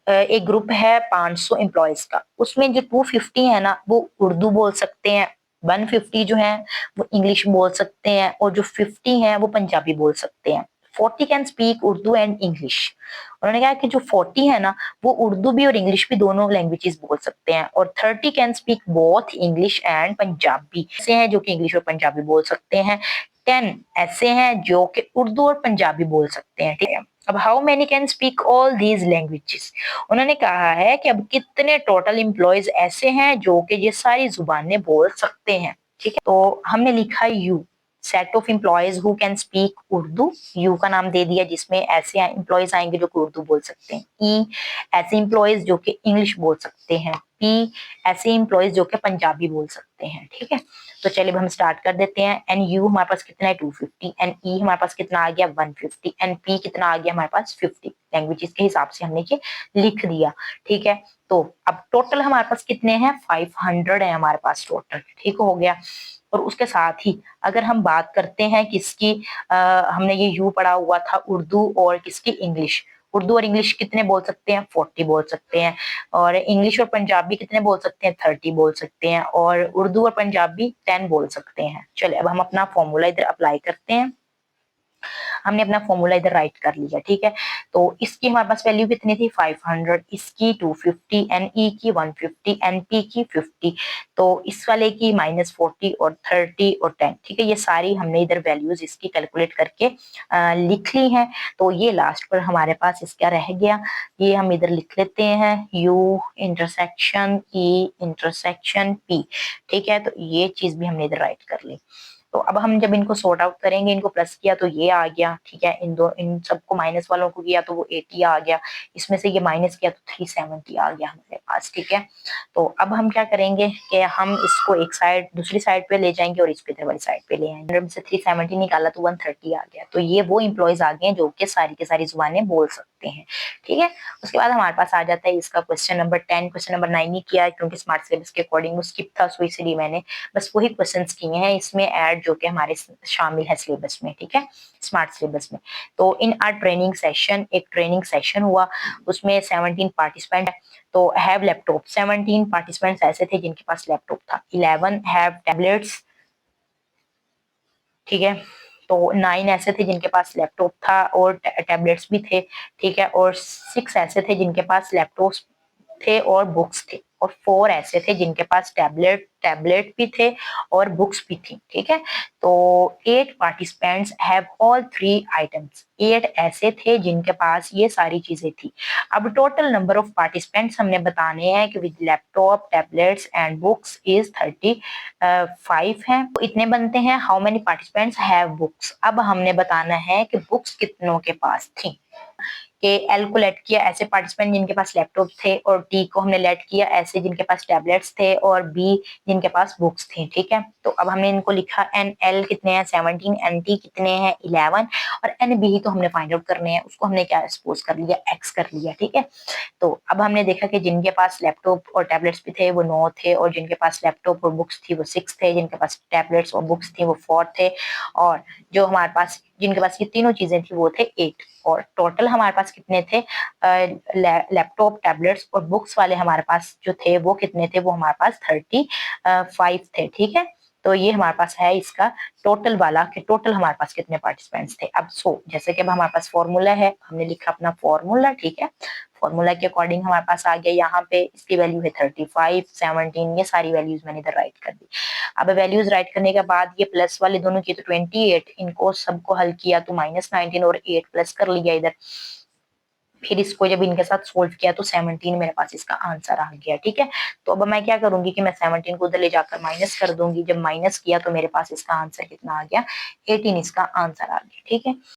एक ग्रुप है 500 एम्प्लॉयज का, उसमें जो 250 है ना वो उर्दू बोल सकते हैं, 150 जो है वो इंग्लिश बोल सकते हैं और जो 50 है वो पंजाबी बोल सकते हैं। 40 can speak Urdu and English. उन्होंने कहा कि जो 40 है ना वो उर्दू भी और इंग्लिश भी दोनों लैंग्वेजेस बोल सकते हैं। और 30 can speak both English and Punjabi, ऐसे हैं जो कि इंग्लिश और पंजाबी बोल सकते हैं। 10 ऐसे हैं जो कि उर्दू और पंजाबी बोल सकते हैं, ठीक है। अब how many can speak all these languages, उन्होंने कहा है कि अब कितने टोटल एम्प्लॉयज ऐसे हैं जो कि ये सारी जुबानें बोल सकते हैं, ठीक है। तो हमने लिखा you, set of employees who can speak Urdu, you का नाम दे दिया जिसमें ऐसे एम्प्लॉयज आएंगे जो कि उर्दू बोल सकते हैं, ई ऐसे एम्प्लॉयज जो कि इंग्लिश बोल सकते हैं, पी ऐसे एम्प्लॉयज जो कि पंजाबी बोल सकते हैं। ठीक है, तो चलिए हम स्टार्ट कर देते हैं। एन यू हमारे पास कितना है 250, एन ई हमारे पास कितना आ गया 150, एन पी कितना आ गया हमारे पास 50। लैंग्वेजेस के हिसाब से हमने ये लिख दिया। ठीक है, तो अब टोटल हमारे पास कितने हैं 500 है हमारे पास टोटल। ठीक हो गया, और उसके साथ ही अगर हम बात करते हैं किसकी, हमने ये यू पढ़ा हुआ था उर्दू और किसकी इंग्लिश। उर्दू और इंग्लिश कितने बोल सकते हैं 40 बोल सकते हैं, और इंग्लिश और पंजाबी कितने बोल सकते हैं 30 बोल सकते हैं, और उर्दू और पंजाबी 10 बोल सकते हैं। चलिए अब हम अपना फॉर्मूला इधर अप्लाई करते हैं। हमने अपना फॉर्मूला इधर राइट कर लिया। ठीक है, तो इसकी हमारे पास वैल्यू कितनी थी 500, इसकी 250, एन ई की 150, एन पी की 50, तो इस वाले की -40 और 30 और 10। ठीक है, ये सारी हमने इधर वैल्यूज इसकी कैलकुलेट करके लिख ली हैं। तो ये लास्ट पर हमारे पास इसका रह गया, ये हम इधर लिख लेते हैं you intersection E intersection P. ठीक है, तो ये चीज भी हमने इधर राइट कर ली। तो अब हम जब इनको सॉर्ट आउट करेंगे, इनको प्लस किया तो ये आ गया। ठीक है, इन सबको माइनस वालों को किया तो वो 80 आ गया, इसमें से ये माइनस किया तो 370 आ गया हमारे पास। ठीक है, तो अब हम क्या करेंगे कि हम इसको एक साइड दूसरी साइड पे ले जाएंगे और इसको इधर वाली साइड पे ले आएंगे। 100 से 370 निकाला तो 130 आ गया। तो ये वो इंप्लॉयज आ गए जो कि सारी की सारी जुबानें बोल सकते हैं। ठीक है, उसके बाद हमारे पास आ जाता है इसका क्वेश्चन नंबर 10। क्वेश्चन नंबर 9 ही किया है क्योंकि स्मार्ट सिलेबस के अकॉर्डिंग वो स्किप था, सो इसलिए मैंने बस वही क्वेश्चंस किए हैं इसमें ऐड जो कि हमारे शामिल है सिलेबस में। ठीक है, स्मार्ट सिलेबस में। तो इन आर ट्रेनिंग सेशन, एक ट्रेनिंग सेशन हुआ, उसमें 17 पार्टिसिपेंट तो हैव लैपटॉप। 17 पार्टिसिपेंट्स ऐसे थे जिनके पास लैपटॉप था, 11 हैव टैबलेट्स। ठीक है, तो 9 ऐसे थे जिनके पास लैपटॉप था और टैबलेट्स भी थे। ठीक है, और 6 ऐसे थे जिनके पास लैपटॉप थे और बुक्स थे, और 4 ऐसे थे जिनके पास टैबलेट भी थे और बुक्स भी थी। ठीक है, तो 8 पार्टिसिपेंट्स हैव ऑल 3 आइटम्स। 8 ऐसे थे जिनके पास ये सारी चीजें थी। अब टोटल नंबर ऑफ पार्टिसिपेंट्स हमने बताने हैं कि with laptop tablets and books is 35 हैं, तो इतने बनते हैं। How many participants have books, अब हमने बताना है कि बुक्स कितनों के पास थी। के एल को लेट किया ऐसे पार्टिसिपेंट जिनके पास लैपटॉप थे, और टी को हमने लेट किया ऐसे जिनके पास टैबलेट्स थे, और बी जिनके पास बुक्स थी। ठीक है, तो अब हमने इनको लिखा एन एल कितने हैं 17, एन टी कितने हैं 11, और एन बी तो हमने फाइंड आउट करने हैं, उसको हमने क्या सपोज कर लिया एक्स कर लिया। ठीक है, तो अब हमने देखा कि जिनके पास लैपटॉप और टैबलेट्स भी थे वो 9 थे, और जिनके पास लैपटॉप और बुक्स थी वो 6 थे, जिनके पास टैबलेट्स और बुक्स थी वो 4 थे, और जो हमारे पास जिनके पास ये तीनों चीजें थी वो थे 8। और टोटल हमारे पास कितने थे लैपटॉप टैबलेट्स और बुक्स वाले हमारे पास जो थे वो कितने थे, वो हमारे पास 35 थे। ठीक है, तो ये हमारे पास है इसका टोटल वाला कि टोटल हमारे पास कितने पार्टिसिपेंट्स थे। अब जैसे कि अब हमारे पास फॉर्मूला है, हमने लिखा अपना फॉर्मूला। ठीक है, फॉर्मूला के अकॉर्डिंग हमारे पास आ गया, यहाँ पे इसकी वैल्यू है 35, 17, ये सारी वैल्यूज मैंने इधर राइट कर दी। अब वैल्यूज राइट करने के बाद ये प्लस वाले दोनों की तो 28, इनको सबको हल किया तो -19 और 8 प्लस कर लिया इधर। फिर इसको जब इनके साथ सोल्व किया तो 17 मेरे पास इसका आंसर आ गया। ठीक है, तो अब मैं क्या करूंगी कि मैं 17 को उधर ले जाकर माइनस कर दूंगी। जब माइनस किया तो मेरे पास इसका आंसर कितना आ गया 18 इसका आंसर आ गया। ठीक है,